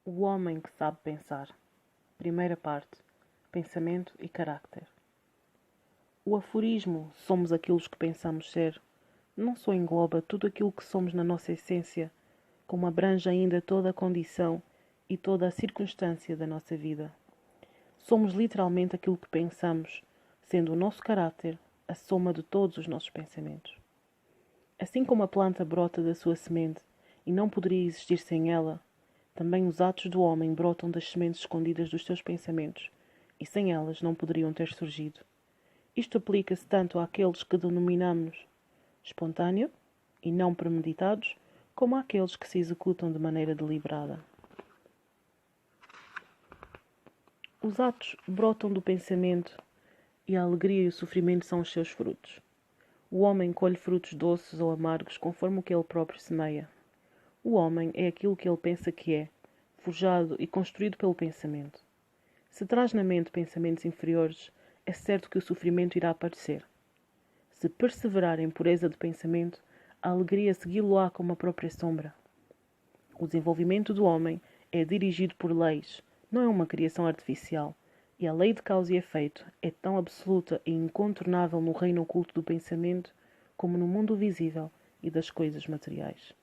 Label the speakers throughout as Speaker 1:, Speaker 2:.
Speaker 1: O homem que sabe pensar. Primeira parte. Pensamento e caráter. O aforismo "somos aquilo que pensamos ser" não só engloba tudo aquilo que somos na nossa essência, como abrange ainda toda a condição e toda a circunstância da nossa vida. Somos literalmente aquilo que pensamos, sendo o nosso caráter a soma de todos os nossos pensamentos. Assim como a planta brota da sua semente e não poderia existir sem ela, também os atos do homem brotam das sementes escondidas dos seus pensamentos, e sem elas não poderiam ter surgido. Isto aplica-se tanto àqueles que denominamos espontâneo e não premeditados, como àqueles que se executam de maneira deliberada. Os atos brotam do pensamento e a alegria e o sofrimento são os seus frutos. O homem colhe frutos doces ou amargos conforme o que ele próprio semeia. O homem é aquilo que ele pensa que é, forjado e construído pelo pensamento. Se traz na mente pensamentos inferiores, é certo que o sofrimento irá aparecer. Se perseverar em pureza de pensamento, a alegria segui-lo-á como a própria sombra. O desenvolvimento do homem é dirigido por leis, não é uma criação artificial, e a lei de causa e efeito é tão absoluta e incontornável no reino oculto do pensamento como no mundo visível e das coisas materiais.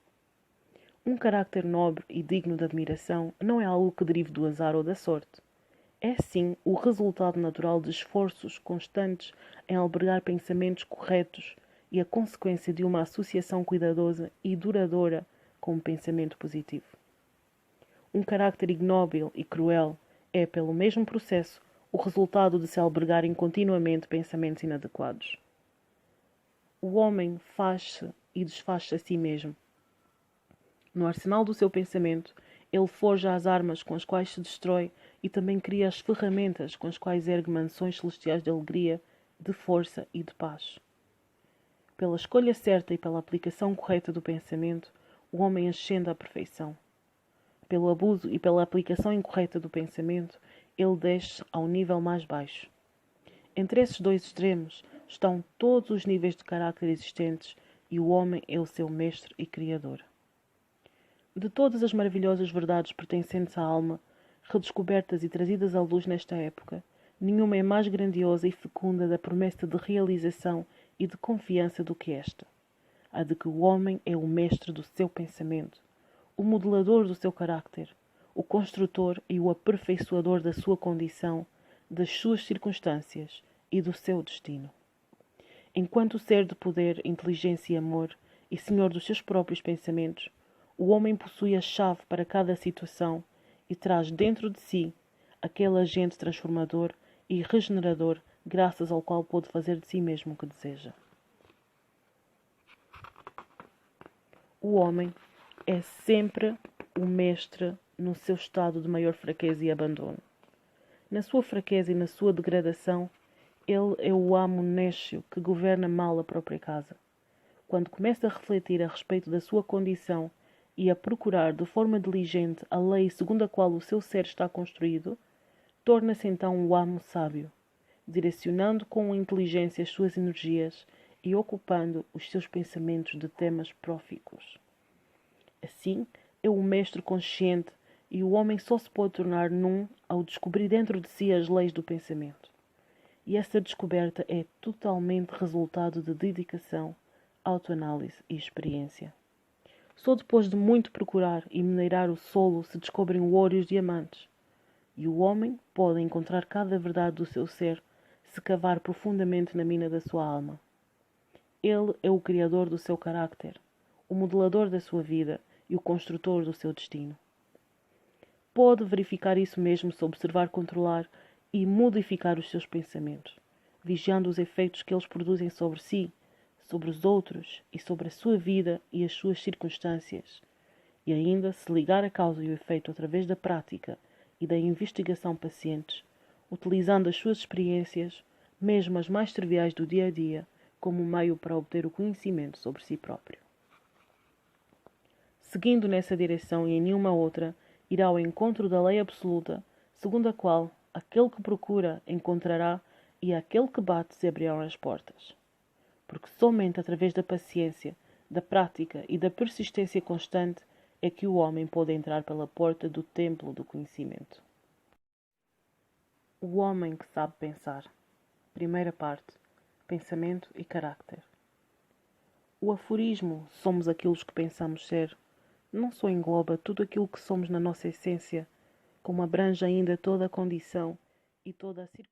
Speaker 1: Um carácter nobre e digno de admiração não é algo que derive do azar ou da sorte. É, sim, o resultado natural de esforços constantes em albergar pensamentos corretos e a consequência de uma associação cuidadosa e duradoura com um pensamento positivo. Um carácter ignóbil e cruel é, pelo mesmo processo, o resultado de se albergarem continuamente pensamentos inadequados. O homem faz-se e desfaz-se a si mesmo. No arsenal do seu pensamento, ele forja as armas com as quais se destrói e também cria as ferramentas com as quais ergue mansões celestiais de alegria, de força e de paz. Pela escolha certa e pela aplicação correta do pensamento, o homem ascende à perfeição. Pelo abuso e pela aplicação incorreta do pensamento, ele desce ao nível mais baixo. Entre esses dois extremos estão todos os níveis de caráter existentes e o homem é o seu mestre e criador. De todas as maravilhosas verdades pertencentes à alma, redescobertas e trazidas à luz nesta época, nenhuma é mais grandiosa e fecunda da promessa de realização e de confiança do que esta, a de que o homem é o mestre do seu pensamento, o modelador do seu caráter, o construtor e o aperfeiçoador da sua condição, das suas circunstâncias e do seu destino. Enquanto ser de poder, inteligência e amor, e senhor dos seus próprios pensamentos, o homem possui a chave para cada situação e traz dentro de si aquele agente transformador e regenerador graças ao qual pode fazer de si mesmo o que deseja. O homem é sempre o mestre no seu estado de maior fraqueza e abandono. Na sua fraqueza e na sua degradação, ele é o amo néscio que governa mal a própria casa. Quando começa a refletir a respeito da sua condição e a procurar de forma diligente a lei segundo a qual o seu ser está construído, torna-se então o amo sábio, direcionando com inteligência as suas energias e ocupando os seus pensamentos de temas próficos. Assim, é o mestre consciente e o homem só se pode tornar num ao descobrir dentro de si as leis do pensamento. E essa descoberta é totalmente resultado de dedicação, autoanálise e experiência. Só depois de muito procurar e minerar o solo se descobrem o ouro e os diamantes. E o homem pode encontrar cada verdade do seu ser se cavar profundamente na mina da sua alma. Ele é o criador do seu caráter, o modelador da sua vida e o construtor do seu destino. Pode verificar isso mesmo se observar, controlar e modificar os seus pensamentos, vigiando os efeitos que eles produzem sobre si, sobre os outros e sobre a sua vida e as suas circunstâncias, e ainda se ligar a causa e o efeito através da prática e da investigação pacientes, utilizando as suas experiências, mesmo as mais triviais do dia a dia, como meio para obter o conhecimento sobre si próprio. Seguindo nessa direção e em nenhuma outra, irá ao encontro da lei absoluta, segundo a qual aquele que procura encontrará e aquele que bate se abrirão as portas. Porque somente através da paciência, da prática e da persistência constante é que o homem pode entrar pela porta do templo do conhecimento. O homem que sabe pensar. Primeira parte. Pensamento e caráter. O aforismo "somos aquilo que pensamos ser" não só engloba tudo aquilo que somos na nossa essência, como abrange ainda toda a condição e toda a circunstância